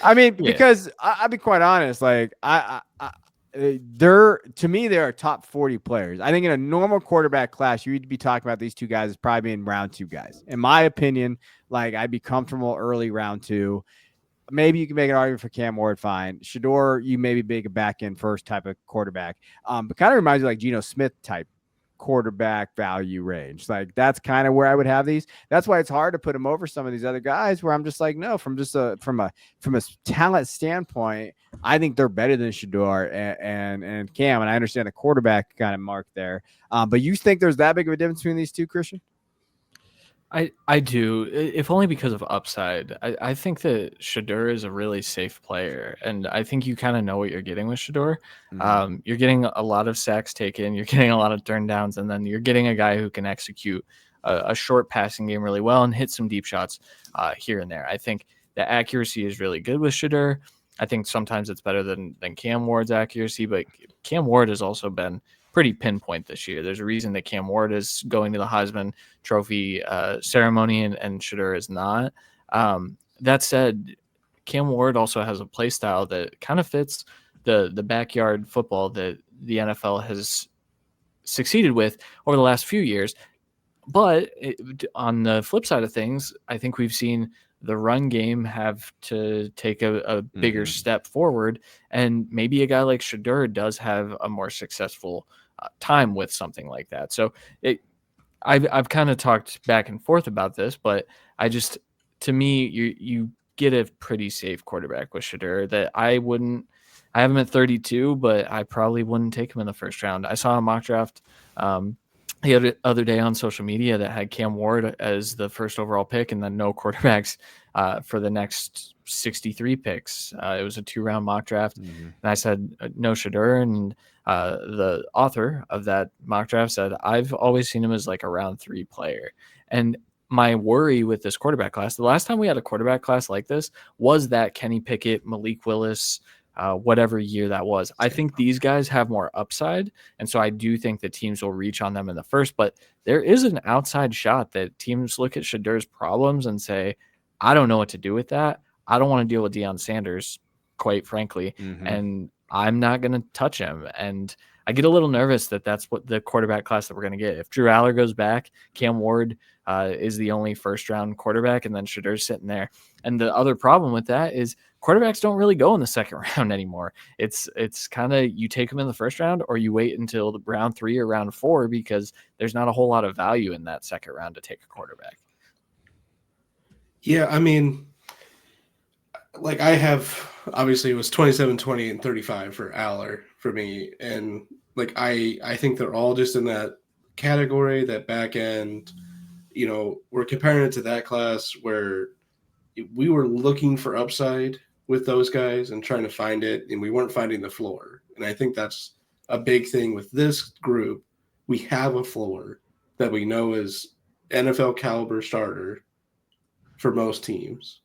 I mean, because I'll be quite honest, like they're top 40 players. I think in a normal quarterback class, you'd be talking about these two guys as probably being round 2 guys. In my opinion, like I'd be comfortable early round 2. Maybe you can make an argument for Cam Ward, fine. Shedeur, you maybe make a back end first type of quarterback. But kind of reminds you like Geno Smith type quarterback value range. Like that's kind of where I would have these. That's why it's hard to put them over some of these other guys where I'm just like, no, from a talent standpoint, I think they're better than Shedeur and Cam. And I understand the quarterback kind of mark there. But you think there's that big of a difference between these two, Christian? I do, if only because of upside. I think that Shedeur is a really safe player, and I think you kind of know what you're getting with Shedeur. Mm-hmm. You're getting a lot of sacks taken, you're getting a lot of turn downs, and then you're getting a guy who can execute a short passing game really well and hit some deep shots here and there. I think the accuracy is really good with Shedeur. I think sometimes it's better than Cam Ward's accuracy, but Cam Ward has also been pretty pinpoint this year. There's a reason that Cam Ward is going to the Heisman Trophy ceremony and Shedeur is not. That said, Cam Ward also has a play style that kind of fits the backyard football that the NFL has succeeded with over the last few years. But on the flip side of things, I think we've seen the run game have to take a bigger step forward, and maybe a guy like Shedeur does have a more successful time with something like that. So I've kind of talked back and forth about this, but to me, you get a pretty safe quarterback with Shedeur that I have him at 32, but I probably wouldn't take him in the first round. I saw a mock draft the other day on social media that had Cam Ward as the first overall pick and then no quarterbacks for the next 63 picks. It was a 2-round mock draft. Mm-hmm. And I said, no Shedeur. And the author of that mock draft said, I've always seen him as like a round 3 player. And my worry with this quarterback class, the last time we had a quarterback class like this was that Kenny Pickett, Malik Willis, whatever year that was. I think these guys have more upside, and so I do think that teams will reach on them in the first, but there is an outside shot that teams look at Shedeur's problems and say, I don't know what to do with that. I don't want to deal with Deion Sanders, quite frankly, and I'm not going to touch him. And I get a little nervous that that's what the quarterback class that we're going to get. If Drew Aller goes back, Cam Ward is the only first-round quarterback, and then Shadur's sitting there. And the other problem with that is quarterbacks don't really go in the second round anymore. It's kind of you take them in the first round or you wait until the round 3 or round 4 because there's not a whole lot of value in that second round to take a quarterback. Yeah, I mean, like I have obviously it was 27, 20, and 35 for Aller for me. And like I think they're all just in that category, that back end, you know, we're comparing it to that class where we were looking for upside with those guys and trying to find it, and we weren't finding the floor. And I think that's a big thing with this group. We have a floor that we know is NFL caliber starter for most teams.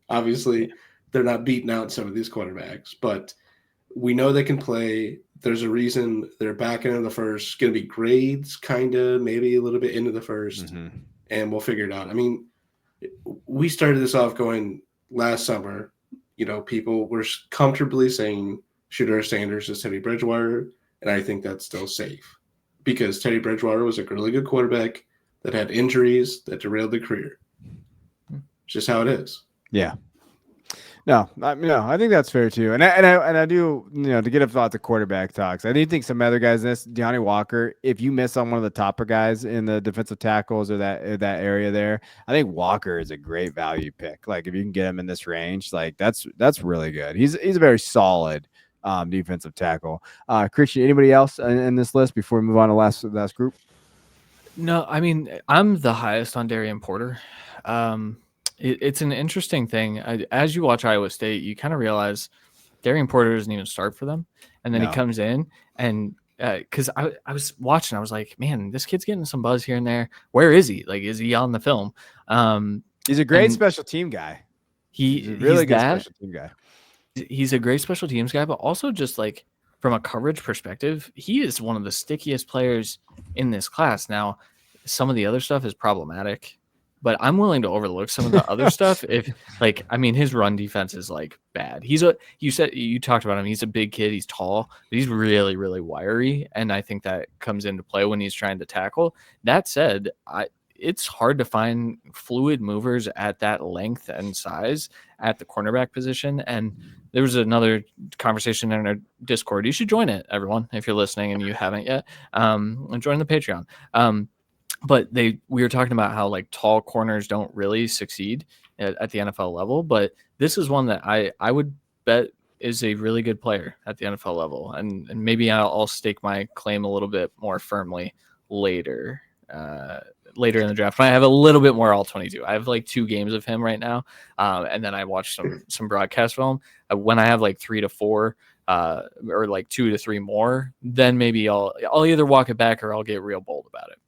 Obviously, they're not beating out some of these quarterbacks, but we know they can play. There's a reason they're back into the first, going to be grades, kind of, maybe a little bit into the first, and we'll figure it out. I mean, we started this off going last summer. You know, people were comfortably saying Shadur Sanders is Teddy Bridgewater, and I think that's still safe because Teddy Bridgewater was a really good quarterback that had injuries that derailed the career. It's just how it is. Yeah. No, I think that's fair too. And I do, you know, to get up about the quarterback talks, I do think some other guys in this, Deontay Walker, if you miss on one of the topper guys in the defensive tackles or that area there, I think Walker is a great value pick. Like if you can get him in this range, like that's really good. He's a very solid defensive tackle. Christian, anybody else in this list before we move on to last group? No, I mean, I'm the highest on Darian Porter. It's an interesting thing. As you watch Iowa State, you kind of realize Darian Porter doesn't even start for them. And then he comes in and because I was watching, I was like, man, this kid's getting some buzz here and there. Where is he? Like, is he on the film? He's a great special team guy. He's a really good special team guy. He's a great special teams guy, but also just like from a coverage perspective, he is one of the stickiest players in this class. Now, some of the other stuff is problematic, but I'm willing to overlook some of the other stuff. If like, I mean, his run defense is like bad. You talked about him. He's a big kid. He's tall, but he's really, really wiry. And I think that comes into play when he's trying to tackle. That said, it's hard to find fluid movers at that length and size at the cornerback position. And there was another conversation in our Discord. You should join it, everyone, if you're listening and you haven't yet. And join the Patreon. But we were talking about how like tall corners don't really succeed at the NFL level, but this is one that I would bet is a really good player at the NFL level, and maybe I'll stake my claim a little bit more firmly later in the draft when I have a little bit more all 22. I have like 2 games of him right now, and then I watched some broadcast film. When I have like 3 to 4 or like 2 to 3 more, then maybe I'll either walk it back or I'll get real bold about it.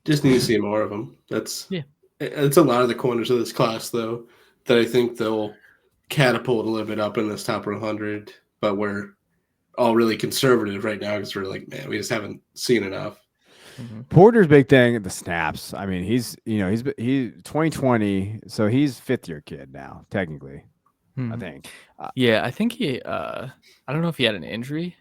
Just need to see more of them. It's a lot of the corners of this class, though, that I think they'll catapult a little bit up in this top 100. But we're all really conservative right now because we're like, man, we just haven't seen enough. Porter's big thing, the snaps. I mean, he's 2020, so he's 5th-year kid now, technically. I think. Yeah, I think he. I don't know if he had an injury.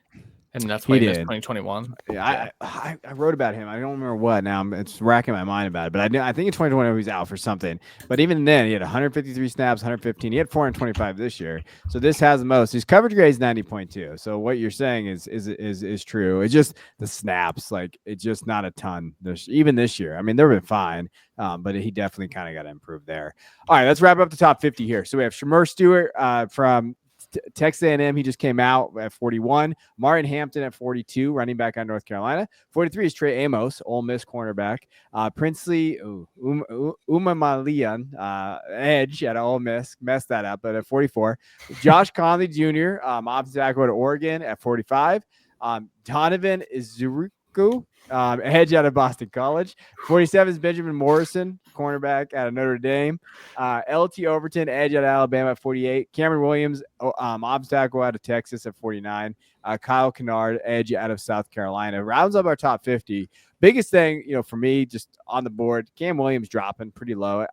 And that's why he missed 2021. Yeah, I wrote about him. I don't remember what now. It's racking my mind about it. But I think in 2020 he was out for something. But even then, he had 153 snaps, 115. He had 425 this year. So this has the most. His coverage grade is 90.2. So what you're saying is true. It's just the snaps. Like, it's just not a ton. Even this year. I mean, they've been fine. But he definitely kind of got to improve there. All right, let's wrap up the top 50 here. So we have Shamir Stewart from Texas A&M, he just came out at 41. Martin Hampton at 42, running back on North Carolina. 43 is Trey Amos, Ole Miss cornerback. Princely Umamalian, edge at Ole Miss, messed that up, but at 44. Josh Conley Jr., offensive tackle at Oregon at 45. Donovan Izuruku edge out of Boston College. 47 is Benjamin Morrison, cornerback out of Notre Dame. LT Overton, edge out of Alabama at 48. Cameron Williams, obstacle out of Texas at 49. Kyle Kennard, edge out of South Carolina. Rounds up our top 50. Biggest thing, for me, just on the board, Cam Williams dropping pretty low.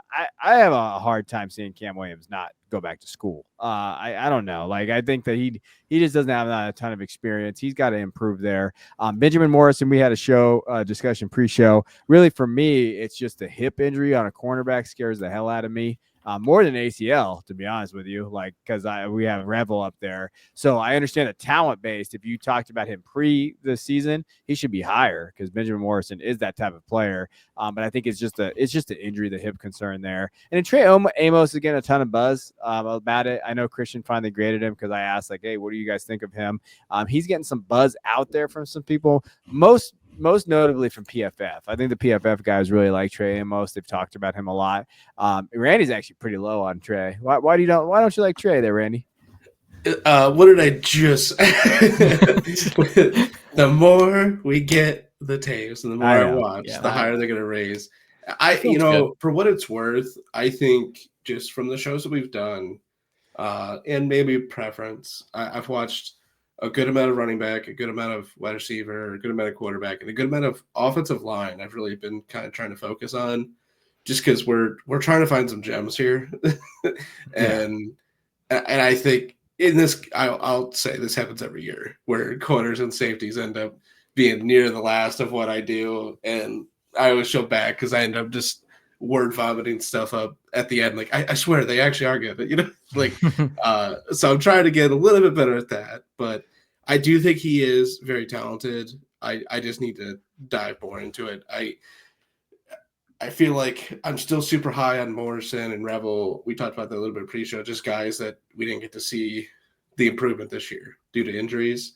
I have a hard time seeing Cam Williams not go back to school. I don't know. Like, I think that he just doesn't have a ton of experience. He's got to improve there. Benjamin Morrison, we had a show discussion pre-show. Really, for me, it's just a hip injury on a cornerback scares the hell out of me. More than ACL, to be honest with you, like, because we have Revel up there. So I understand the talent based. If you talked about him pre the season, he should be higher because Benjamin Morrison is that type of player. But I think it's just an injury, the hip concern there. And then Trey Amos is getting a ton of buzz about it. I know Christian finally graded him because I asked, like, hey, what do you guys think of him? He's getting some buzz out there from some people. Most notably from PFF. I think the PFF guys really like Trey Amos. They've talked about him a lot. Randy's actually pretty low on Trey. Why don't you like Trey there, Randy? What did I just? The more we get the tapes and the more I watch, the higher they're gonna raise. For what it's worth, I think just from the shows that we've done, and maybe preference, I've watched a good amount of running back, a good amount of wide receiver, a good amount of quarterback, and a good amount of offensive line. I've really been kind of trying to focus on, just because we're trying to find some gems here, and I think in this, I'll say this happens every year where corners and safeties end up being near the last of what I do, and I always feel bad because I end up just word vomiting stuff up at the end. Like, I swear they actually are good, so I'm trying to get a little bit better at that, but I do think he is very talented. I just need to dive more into it. I feel like I'm still super high on Morrison and Revel. We talked about that a little bit pre-show, just guys that we didn't get to see the improvement this year due to injuries.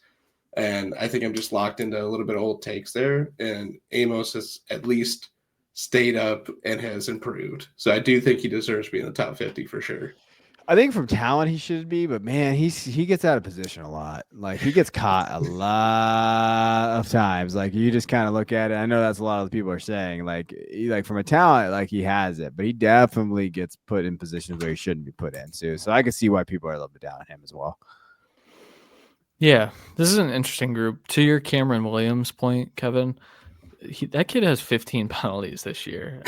And I think I'm just locked into a little bit of old takes there. And Amos has at least stayed up and has improved. So I do think he deserves to be in the top 50 for sure. I think from talent he should be, but man, he gets out of position a lot. Like, he gets caught a lot of times. Like, you just kind of look at it. I know that's a lot of the people are saying. Like, from a talent, like, he has it, but he definitely gets put in positions where he shouldn't be put into. So I can see why people are a little bit down on him as well. Yeah, this is an interesting group. To your Cameron Williams point, Kevin, that kid has 15 penalties this year,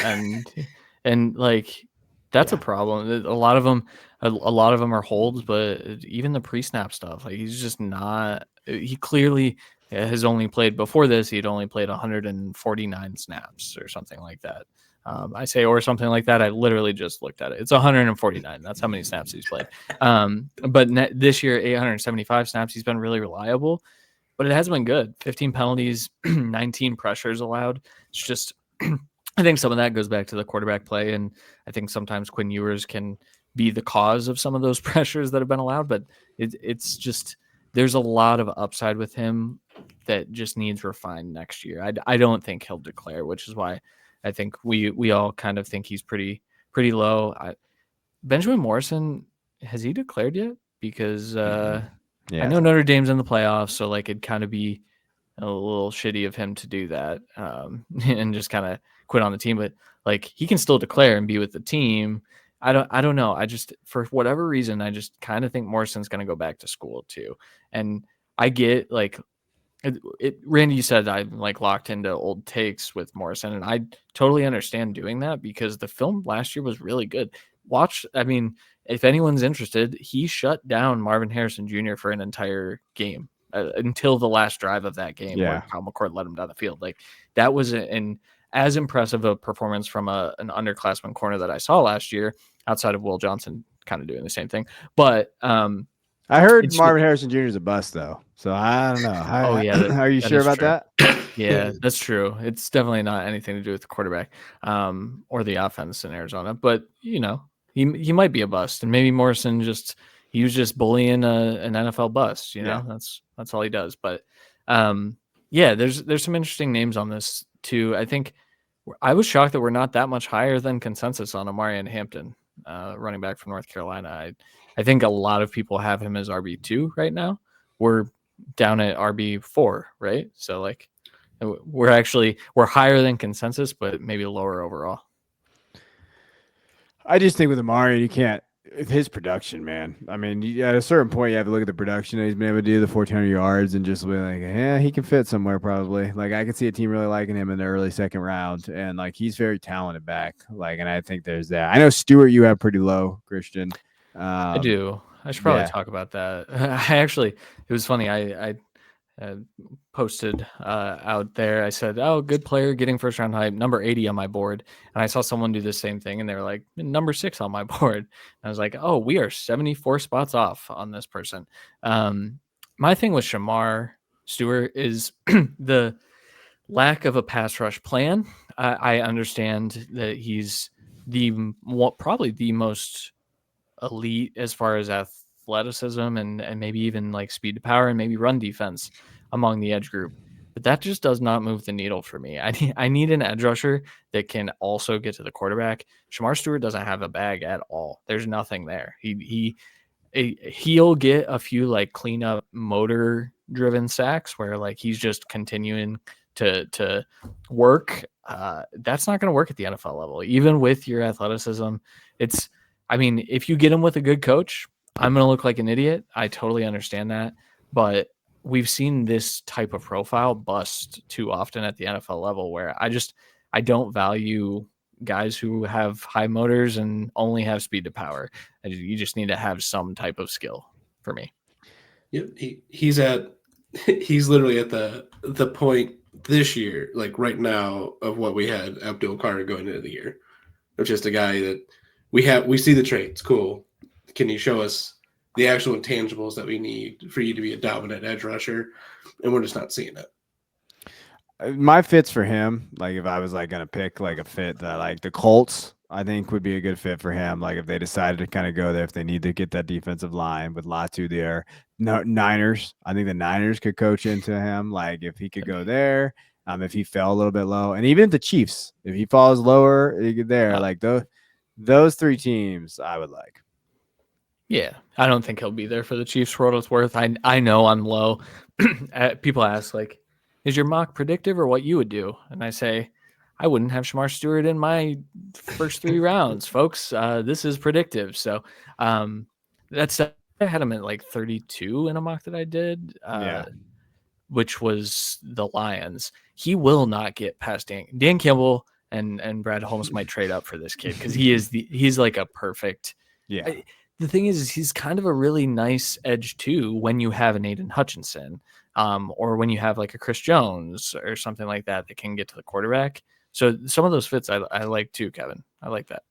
and like, that's a problem. A lot of them are holds, but even the pre-snap stuff, like, he's just not. He clearly has only played before this. He'd only played 149 snaps or something like that. I say or something like that. I literally just looked at it. It's 149. That's how many snaps he's played. But this year, 875 snaps. He's been really reliable, but it hasn't been good. 15 penalties, 19 pressures allowed. It's just. I think some of that goes back to the quarterback play, and I think sometimes Quinn Ewers can be the cause of some of those pressures that have been allowed, but it's just there's a lot of upside with him that just needs refined next year. I don't think he'll declare, which is why I think we all kind of think he's pretty low. Benjamin Morrison, has he declared yet? Because I know Notre Dame's in the playoffs, so like it'd kind of be a little shitty of him to do that and just kind of quit on the team, but like, he can still declare and be with the team. I don't know. I just, for whatever reason, I just kind of think Morrison's going to go back to school too. And I get like Randy, you said I'm like locked into old takes with Morrison, and I totally understand doing that because the film last year was really good. If anyone's interested, he shut down Marvin Harrison Jr. for an entire game until the last drive of that game where Kyle McCord let him down the field. Like, that was an as impressive a performance from an underclassman corner that I saw last year, outside of Will Johnson kind of doing the same thing. But I heard Marvin Harrison Jr. is a bust, though. So I don't know. Are you sure about that? Yeah, that's true. It's definitely not anything to do with the quarterback or the offense in Arizona. But, he might be a bust. And maybe Morrison he was just bullying an NFL bust. That's all he does. But there's some interesting names on this too. I think I was shocked that we're not that much higher than consensus on Amarian Hampton, running back from North Carolina. I think a lot of people have him as RB2 right now. We're down at RB4, right? So like, We're higher than consensus, but maybe lower overall. I just think with Amari, you can't. His production, man. I mean, at a certain point, you have to look at the production that he's been able to do, the 1,400 yards, and just be like, yeah, he can fit somewhere probably. Like, I could see a team really liking him in the early second round, and like he's very talented back. Like, and I think there's that. I know Stewart, you have pretty low, Christian. I do. I should probably yeah. talk about that. It was funny. I posted out there. I said, "Oh, good player, getting first round hype, number 80 on my board." And I saw someone do the same thing, and they were like, "number 6 on my board." And I was like, "Oh, we are 74 spots off on this person." My thing with Shamar Stewart is the lack of a pass rush plan. I understand that he's probably the most elite as far as athleticism and maybe even like speed to power and maybe run defense among the edge group. But that just does not move the needle for me. I need an edge rusher that can also get to the quarterback. Shamar Stewart doesn't have a bag at all. There's nothing there. He'll get a few like cleanup motor driven sacks where like he's just continuing to work. That's not going to work at the NFL level, even with your athleticism. I mean, if you get him with a good coach, I'm going to look like an idiot. I totally understand that. But we've seen this type of profile bust too often at the NFL level where I don't value guys who have high motors and only have speed to power. You just need to have some type of skill for me. Yep, he's literally at the point this year, like right now, of what we had Abdul Carter going into the year. Of just a guy that we see the traits. Cool. Can you show us the actual intangibles that we need for you to be a dominant edge rusher? And we're just not seeing it. My fits for him, like if I was like gonna pick like a fit that like the Colts, I think would be a good fit for him. Like if they decided to kind of go there, if they need to get that defensive line with Latu there. No Niners, I think the Niners could coach into him. Like if he could go there, if he fell a little bit low, and even the Chiefs, if he falls lower, he could there. Like those 3 teams, I would like. Yeah, I don't think he'll be there for the Chiefs for what it's worth. I know I'm low. People ask like, is your mock predictive or what you would do? And I say, I wouldn't have Shamar Stewart in my first 3 rounds, folks. This is predictive. So that's I had him at like 32 in a mock that I did, which was the Lions. He will not get past Dan Campbell and Brad Holmes might trade up for this kid because he's like a perfect. Yeah. The thing is he's kind of a really nice edge too when you have an Aiden Hutchinson, or when you have like a Chris Jones or something like that can get to the quarterback. So some of those fits I like too, Kevin. I like that.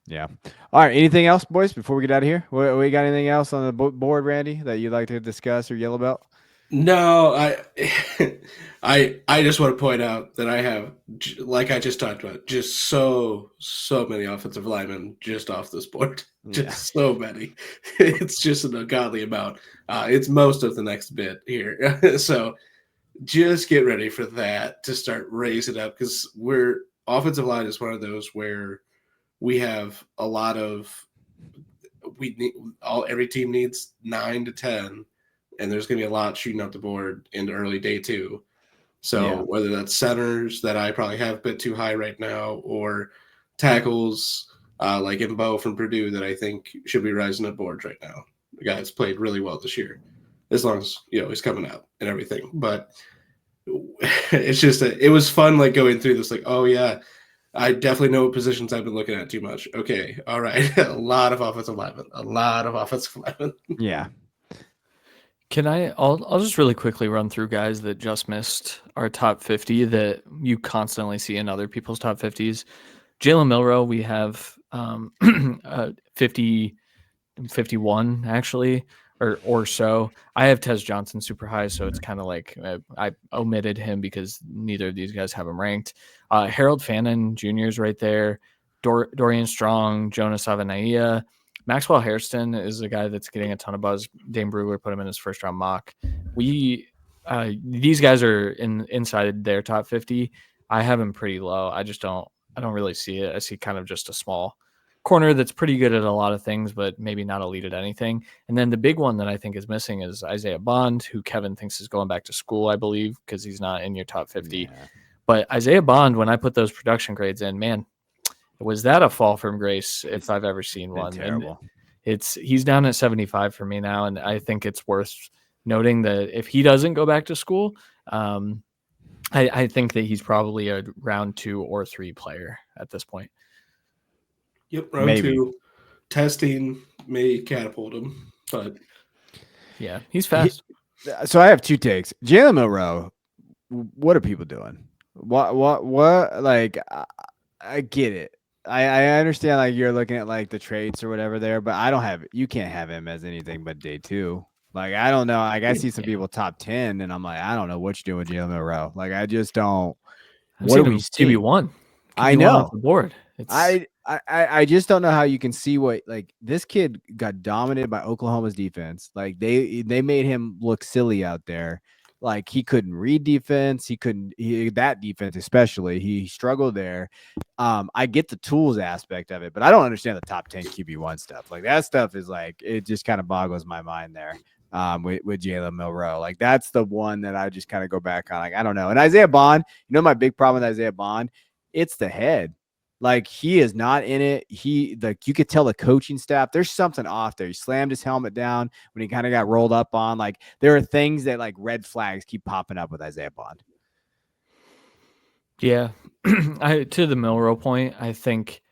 Yeah. All right. Anything else, boys, before we get out of here? We got anything else on the board, Randy, that you'd like to discuss or yell about? No, I just want to point out that I have, like I just talked about, just so many offensive linemen just off this board. Just so many. It's just an ungodly amount. It's most of the next bit here. So just get ready for that to start raising up because offensive line is one of those where we have a lot of every team needs 9 to 10. And there's going to be a lot shooting up the board in the early day too. So whether that's centers that I probably have a bit too high right now, or tackles like Mbo from Purdue that I think should be rising up boards right now. The guy's played really well this year, as long as he's coming out and everything. But it's just it was fun like going through this. Like, oh yeah, I definitely know what positions I've been looking at too much. Okay, all right, a lot of offensive linemen. Yeah. I'll just really quickly run through guys that just missed our top 50 that you constantly see in other people's top 50s. Jalen Milroe, we have 51 actually, or so. I have Tez Johnson super high, so it's kind of like I omitted him because neither of these guys have him ranked. Harold Fannin Jr. is right there. Dorian Strong, Jonas Avenaya. Maxwell Hairston is a guy that's getting a ton of buzz. Dane Brugler put him in his first round mock. These guys are inside their top 50. I have him pretty low. I don't really see it. I see kind of just a small corner that's pretty good at a lot of things, but maybe not elite at anything. And then the big one that I think is missing is Isaiah Bond, who Kevin thinks is going back to school, I believe, because he's not in your top 50. Yeah. But Isaiah Bond, when I put those production grades in, man, was that a fall from grace if I've ever seen one? Terrible. And he's down at 75 for me now, and I think it's worth noting that if he doesn't go back to school, I think that he's probably a round 2 or 3 player at this point. Yep, round 2 testing may catapult him, but yeah, he's fast. So I have 2 takes. Jalen Milroe, what are people doing? What? Like, I get it. I understand, like, you're looking at like the traits or whatever there, but I don't have. You can't have him as anything but day 2. Like, I don't know. Like, I see some people top 10, and I'm like, I don't know what you're doing with Jalen Milroe. Like, I just don't. What do we see? QB1. I know. Off the board. I just don't know how you can see what, like, this kid got dominated by Oklahoma's defense. Like, they made him look silly out there. Like, he couldn't read defense. That defense especially. He struggled there. I get the tools aspect of it, but I don't understand the top 10 QB1 stuff. Like, that stuff is like, it just kind of boggles my mind there. With Jalen Milroe. Like, that's the one that I just kind of go back on. Like, I don't know. And Isaiah Bond, my big problem with Isaiah Bond, it's the head. Like, he is not in it. You could tell the coaching staff, there's something off there. He slammed his helmet down when he kind of got rolled up on. Like, there are things that, like, red flags keep popping up with Isaiah Bond. Yeah. To the Milroe point, I think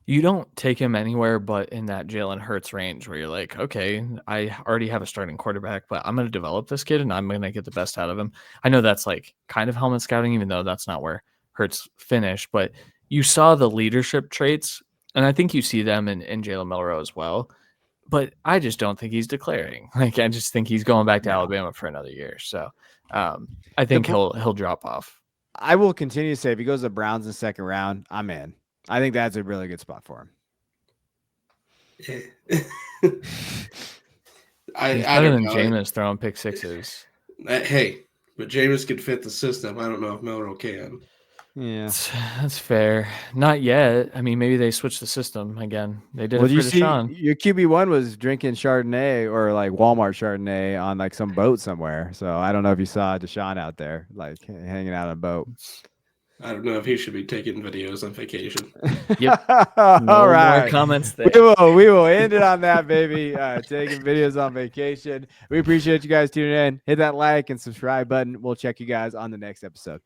you don't take him anywhere but in that Jalen Hurts range where you're like, okay, I already have a starting quarterback, but I'm going to develop this kid and I'm going to get the best out of him. I know that's like kind of helmet scouting, even though that's not where Hurts finished, but you saw the leadership traits, and I think you see them in Jalen Milroe as well. But I just don't think he's declaring. Like, I just think he's going back to Alabama for another year. So I think he'll drop off. I will continue to say, if he goes to the Browns in the second round, I'm in. I think that's a really good spot for him. He's better than Jameis throwing pick sixes. Hey, but Jameis could fit the system. I don't know if Milroe can. Yeah, that's fair. Not yet. I mean, maybe they switched the system again. They did. Well, you see, your QB1 was drinking Chardonnay or like Walmart Chardonnay on like some boat somewhere. So I don't know if you saw Deshaun out there like hanging out on a boat. I don't know if he should be taking videos on vacation. Yep. All right. More comments there. We will end it on that, baby. Taking videos on vacation. We appreciate you guys tuning in. Hit that like and subscribe button. We'll check you guys on the next episode.